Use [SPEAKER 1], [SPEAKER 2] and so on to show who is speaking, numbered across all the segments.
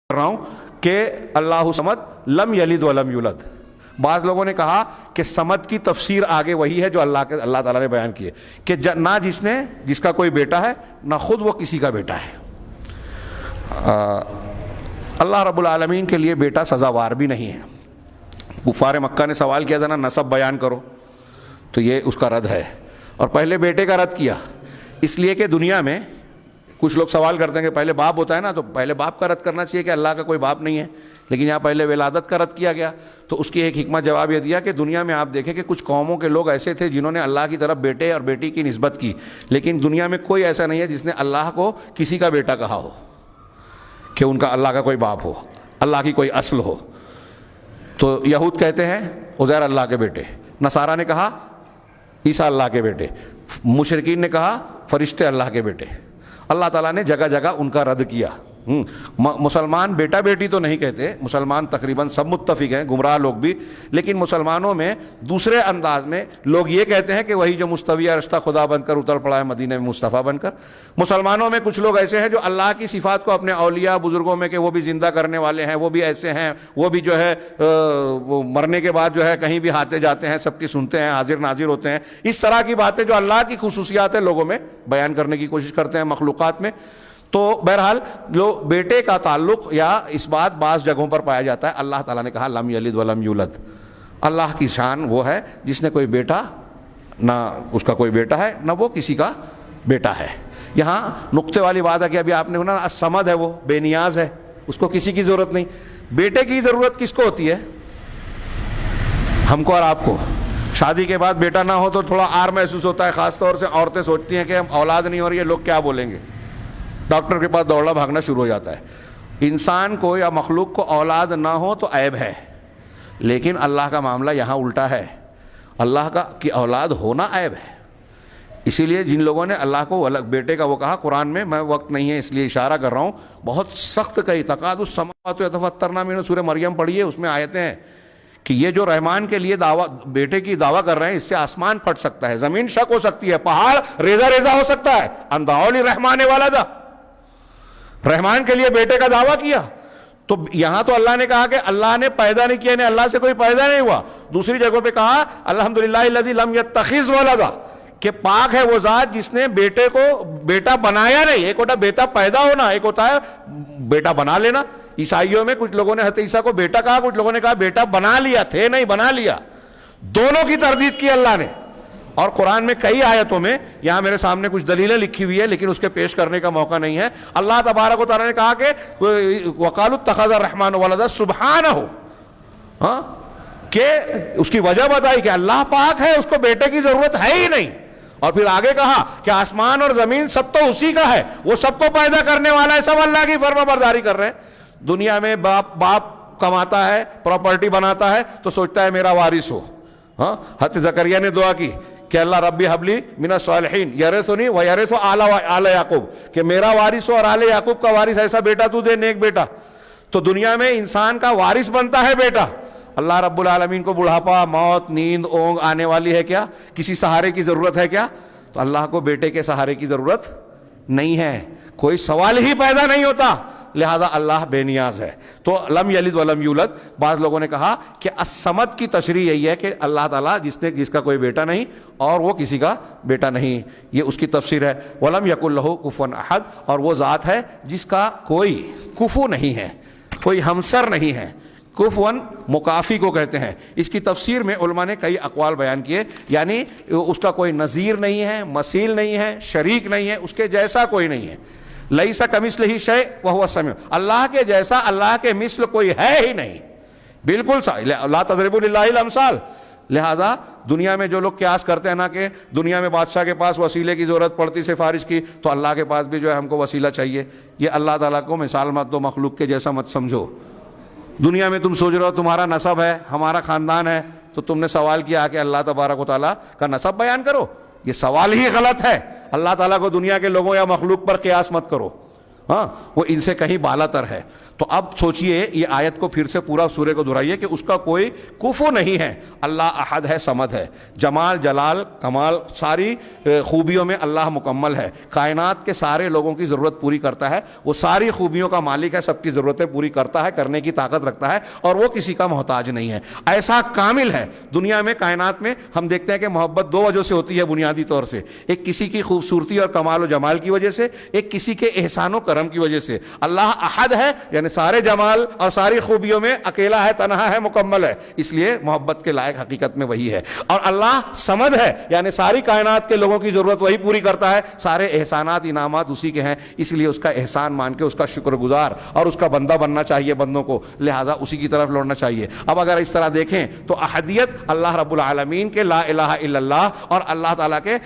[SPEAKER 1] کر رہا ہوں کہ اللہ صمد لم یلد ولم یولد. بعض لوگوں نے کہا کہ صمد کی تفسیر آگے وہی ہے جو اللہ تعالیٰ نے بیان کی ہے کہ نہ جس کا کوئی بیٹا ہے نہ خود وہ کسی کا بیٹا ہے. اللہ رب العالمین کے لیے بیٹا سزاوار بھی نہیں ہے. کفار مکہ نے سوال کیا تھا نا نسب بیان کرو، تو یہ اس کا رد ہے. اور پہلے بیٹے کا رد کیا اس لیے کہ دنیا میں کچھ لوگ سوال کرتے ہیں کہ پہلے باپ ہوتا ہے نا، تو پہلے باپ کا رد کرنا چاہیے کہ اللہ کا کوئی باپ نہیں ہے، لیکن یہاں پہلے ولادت کا رد کیا گیا. تو اس کی ایک حکمت جواب یہ دیا کہ دنیا میں آپ دیکھیں کہ کچھ قوموں کے لوگ ایسے تھے جنہوں نے اللہ کی طرف بیٹے اور بیٹی کی نسبت کی، لیکن دنیا میں کوئی ایسا نہیں ہے جس نے اللہ کو کسی کا بیٹا کہا ہو کہ ان کا اللہ کا کوئی باپ ہو، اللہ کی کوئی اصل ہو. تو یہود کہتے ہیں عزیر اللہ کے بیٹے، نصارہ نے کہا عیسیٰ اللہ کے بیٹے، مشرکین نے کہا فرشتے اللہ کے بیٹے. اللہ تعالیٰ نے جگہ جگہ ان کا رد کیا. مسلمان بیٹا بیٹی تو نہیں کہتے، مسلمان تقریباً سب متفق ہیں، گمراہ لوگ بھی، لیکن مسلمانوں میں دوسرے انداز میں لوگ یہ کہتے ہیں کہ وہی جو مستوی رشتہ خدا بن کر اتر پڑا ہے مدینہ میں مصطفیٰ بن کر. مسلمانوں میں کچھ لوگ ایسے ہیں جو اللہ کی صفات کو اپنے اولیاء بزرگوں میں کہ وہ بھی زندہ کرنے والے ہیں، وہ بھی ایسے ہیں، وہ بھی جو ہے وہ مرنے کے بعد جو ہے کہیں بھی آتے جاتے ہیں، سب کی سنتے ہیں، حاضر ناظر ہوتے ہیں. اس طرح کی باتیں جو اللہ کی خصوصیات ہیں لوگوں میں بیان کرنے کی کوشش کرتے ہیں مخلوقات میں. تو بہرحال جو بیٹے کا تعلق یا اس بات بعض جگہوں پر پایا جاتا ہے. اللہ تعالیٰ نے کہا لم یلد ولم یولد. اللہ کی شان وہ ہے جس نے کوئی بیٹا، نہ اس کا کوئی بیٹا ہے نہ وہ کسی کا بیٹا ہے. یہاں نقطے والی بات ہے کہ ابھی آپ نے سنا الصمد ہے، وہ بے نیاز ہے، اس کو کسی کی ضرورت نہیں. بیٹے کی ضرورت کس کو ہوتی ہے؟ ہم کو اور آپ کو. شادی کے بعد بیٹا نہ ہو تو تھوڑا آر محسوس ہوتا ہے، خاص طور سے عورتیں سوچتی ہیں کہ ہم اولاد نہیں ہو رہی ہے، لوگ کیا بولیں گے، ڈاکٹر کے پاس دوڑنا بھاگنا شروع ہو جاتا ہے. انسان کو یا مخلوق کو اولاد نہ ہو تو عیب ہے، لیکن اللہ کا معاملہ یہاں الٹا ہے. اللہ کا کی اولاد ہونا عیب ہے. اسی لیے جن لوگوں نے اللہ کو الگ بیٹے کا وہ کہا قرآن میں وقت نہیں ہے اس لیے اشارہ کر رہا ہوں، بہت سخت کہی تقاد السماوات یتفطرن منہ. سورہ مریم پڑھیے، اس میں آیتیں ہیں کہ یہ جو رحمان کے لیے بیٹے کی دعویٰ کر رہے ہیں، اس سے آسمان پھٹ سکتا ہے، زمین شک ہو سکتی ہے، پہاڑ ریزہ ریزہ ہو سکتا ہے. ان دعوا للرحمن ولدا، رحمان کے لیے بیٹے کا دعویٰ کیا. تو یہاں تو اللہ نے کہا کہ اللہ نے پیدا نہیں کیا، اللہ سے کوئی پیدا نہیں ہوا. دوسری جگہوں پہ کہا الحمدللہ الذی لم یتخذ ولدا، کہ پاک ہے وہ ذات جس نے بیٹے کو بیٹا بنایا نہیں. ایک ہوتا بیٹا پیدا ہونا، ایک ہوتا ہے بیٹا بنا لینا. عیسائیوں میں کچھ لوگوں نے حضرت عیسیٰ کو بیٹا کہا، کچھ لوگوں نے کہا بیٹا بنا لیا، تھے نہیں بنا لیا. دونوں کی تردید کی اللہ نے. اور قرآن میں کئی آیتوں میں، یہاں میرے سامنے کچھ دلیلیں لکھی ہوئی ہے لیکن اس کے پیش کرنے کا موقع نہیں ہے. اللہ تبارک و تعالیٰ نے کہا کہ وَقَالُوا اتَّخَذَ الرَّحْمَنُ وَلَدًا سُبْحَانَهُ، ہاں، کہ اس کی وجہ بتائی کہ اللہ پاک ہے، اس کو بیٹے کی ضرورت ہے ہی نہیں. اور پھر آگے کہا کہ آسمان اور زمین سب تو اسی کا ہے، وہ سب کو پیدا کرنے والا ہے، سب اللہ کی فرما برداری کر رہے ہیں. دنیا میں باپ کماتا ہے، پراپرٹی بناتا ہے تو سوچتا ہے میرا وارث ہو. ہاں، حضرت زکریا نے دعا کی کہ اللہ ربی حبلی من الصالحین یرثنی و یرث آل یعقوب، کہ میرا وارث ہو اور آل یعقوب کا وارث ایسا بیٹا تو دے، نیک بیٹا. تو دنیا میں انسان کا وارث بنتا ہے بیٹا. اللہ رب العالمین کو بڑھاپا، موت، نیند، اونگ آنے والی ہے کیا؟ کسی سہارے کی ضرورت ہے کیا؟ تو اللہ کو بیٹے کے سہارے کی ضرورت نہیں ہے، کوئی سوال ہی پیدا نہیں ہوتا، لہذا اللہ بے نیاز ہے. تو لم یلد ولم یولد. بعض لوگوں نے کہا کہ الصمد کی تشریح یہی ہے کہ اللہ تعالیٰ جس کا کوئی بیٹا نہیں اور وہ کسی کا بیٹا نہیں، یہ اس کی تفسیر ہے. ولم یکن لہ کفوا احد، اور وہ ذات ہے جس کا کوئی کفو نہیں ہے، کوئی ہمسر نہیں ہے. کفواً مکافی کو کہتے ہیں. اس کی تفسیر میں علماء نے کئی اقوال بیان کیے، یعنی اس کا کوئی نظیر نہیں ہے، مثیل نہیں ہے، شریک نہیں ہے، اس کے جیسا کوئی نہیں ہے. لیس کمثلہ شیء وہو السمیع، اللہ کے جیسا، اللہ کے مثل کوئی ہے ہی نہیں، بالکل لا تضربوا للہ الامثال. لہذا دنیا میں جو لوگ قیاس کرتے ہیں نا کہ دنیا میں بادشاہ کے پاس وسیلے کی ضرورت پڑتی سفارش کی، تو اللہ کے پاس بھی جو ہے ہم کو وسیلہ چاہیے. یہ اللہ تعالیٰ کو مثال مت دو، مخلوق کے جیسا مت سمجھو. دنیا میں تم سوچ رہے ہو تمہارا نسب ہے، ہمارا خاندان ہے، تو تم نے سوال کیا کہ اللہ تبارک و تعالیٰ کا نسب بیان کرو. یہ سوال ہی غلط ہے. اللہ تعالیٰ کو دنیا کے لوگوں یا مخلوق پر قیاس مت کرو. ہاں وہ ان سے کہیں بالا تر ہے. تو اب سوچئے یہ آیت کو پھر سے پورا سورے کو دہرائیے کہ اس کا کوئی کفو نہیں ہے. اللہ احد ہے، صمد ہے، جمال جلال کمال ساری خوبیوں میں اللہ مکمل ہے، کائنات کے سارے لوگوں کی ضرورت پوری کرتا ہے، وہ ساری خوبیوں کا مالک ہے، سب کی ضرورتیں پوری کرتا ہے، کرنے کی طاقت رکھتا ہے، اور وہ کسی کا محتاج نہیں ہے. ایسا کامل ہے. دنیا میں کائنات میں ہم دیکھتے ہیں کہ محبت دو وجہ سے ہوتی ہے بنیادی طور سے، ایک کسی کی خوبصورتی اور کمال و جمال کی وجہ سے، ایک کسی کے احسان و کرم کی وجہ سے. اللہ احد ہے یعنی سارے جمال اور ساری خوبیوں میں اکیلا ہے، تنہا ہے، مکمل ہے، اس لیے محبت کے لائق حقیقت میں وہی ہے. اور اللہ صمد ہے یعنی ساری کائنات کے لوگوں کی ضرورت وہی پوری کرتا ہے، سارے احسانات انعامات اسی کے ہیں، اس لیے اس کا احسان مان کے اس کا شکر گزار اور اس کا بندہ بننا چاہیے بندوں کو، لہذا اسی کی طرف لوٹنا چاہیے. اب اگر اس طرح دیکھیں تو احدیت اللہ رب العالمین کے لا الہ الا اللہ اور اللہ تعالیٰ کے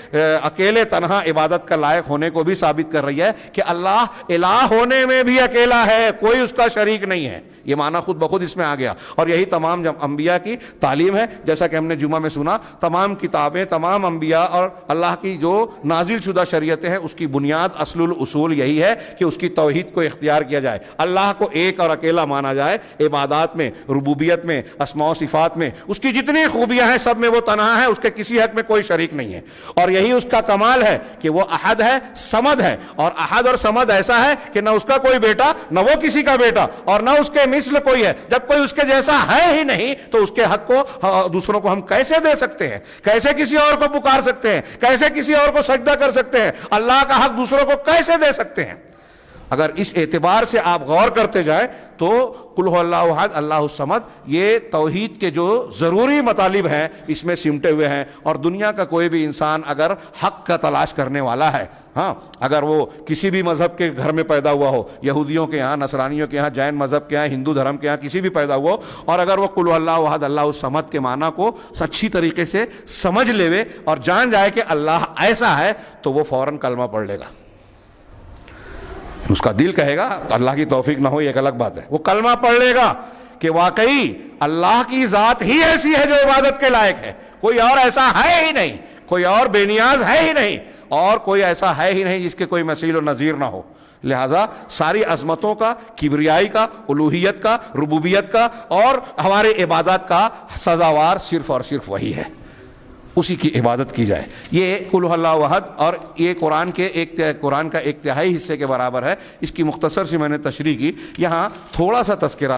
[SPEAKER 1] اکیلے تنہا عبادت کا لائق ہونے کو بھی ثابت کر رہی ہے کہ اللہ الہ ہونے میں بھی اکیلا ہے، کوئی اس کا شریک نہیں ہے. یہ معنی خود بخود اس میں آ گیا، اور یہی تمام انبیاء کی تعلیم ہے. جیسا کہ ہم نے جمعہ میں سنا، تمام کتابیں، تمام انبیاء اور اللہ کی جو نازل شدہ شریعتیں ہیں، اس کی بنیاد اصل الاصول یہی ہے کہ اس کی توحید کو اختیار کیا جائے، اللہ کو ایک اور اکیلا مانا جائے، عبادات میں، ربوبیت میں، اسماء و صفات میں، اس کی جتنی خوبیاں ہیں سب میں وہ تنہا ہے، اس کے کسی حق میں کوئی شریک نہیں ہے. اور یہی اس کا کمال ہے کہ وہ احد ہے، صمد ہے. اور احد اور صمد ایسا ہے کہ نہ اس کا کوئی بیٹا، نہ وہ کسی کا بیٹا، اور نہ اس کے مثل کوئی ہے. جب کوئی اس کے جیسا ہے ہی نہیں تو اس کے حق کو دوسروں کو ہم کیسے دے سکتے ہیں؟ کیسے کسی اور کو پکار سکتے ہیں؟ کیسے کسی اور کو سجدہ کر سکتے ہیں؟ اللہ کا حق دوسروں کو کیسے دے سکتے ہیں؟ اگر اس اعتبار سے آپ غور کرتے جائیں تو قل هو اللہ احد اللہ الصمد یہ توحید کے جو ضروری مطالب ہیں اس میں سمٹے ہوئے ہیں. اور دنیا کا کوئی بھی انسان اگر حق کا تلاش کرنے والا ہے، ہاں اگر وہ کسی بھی مذہب کے گھر میں پیدا ہوا ہو، یہودیوں کے یہاں، نصرانیوں کے یہاں، جین مذہب کے یہاں، ہندو دھرم کے یہاں کسی بھی پیدا ہوا ہو، اور اگر وہ قل هو اللہ احد اللہ الصمد کے معنی کو اچھی طریقے سے سمجھ لے اور جان جائے کہ اللہ ایسا ہے، تو وہ فوراً کلمہ پڑھ لے گا. اس کا دل کہے گا، اللہ کی توفیق نہ ہو یہ ایک الگ بات ہے، وہ کلمہ پڑھ لے گا کہ واقعی اللہ کی ذات ہی ایسی ہے جو عبادت کے لائق ہے، کوئی اور ایسا ہے ہی نہیں، کوئی اور بے نیاز ہے ہی نہیں، اور کوئی ایسا ہے ہی نہیں جس کے کوئی مثیل و نظیر نہ ہو. لہذا ساری عظمتوں کا، کبریائی کا، الوہیت کا، ربوبیت کا اور ہمارے عبادات کا سزاوار صرف اور صرف وہی ہے، اسی کی عبادت کی جائے. یہ قل هو اللہ احد اور یہ قرآن کا ایک تہائی حصے کے برابر ہے. اس کی مختصر سی میں نے تشریح کی. یہاں تھوڑا سا تذکرہ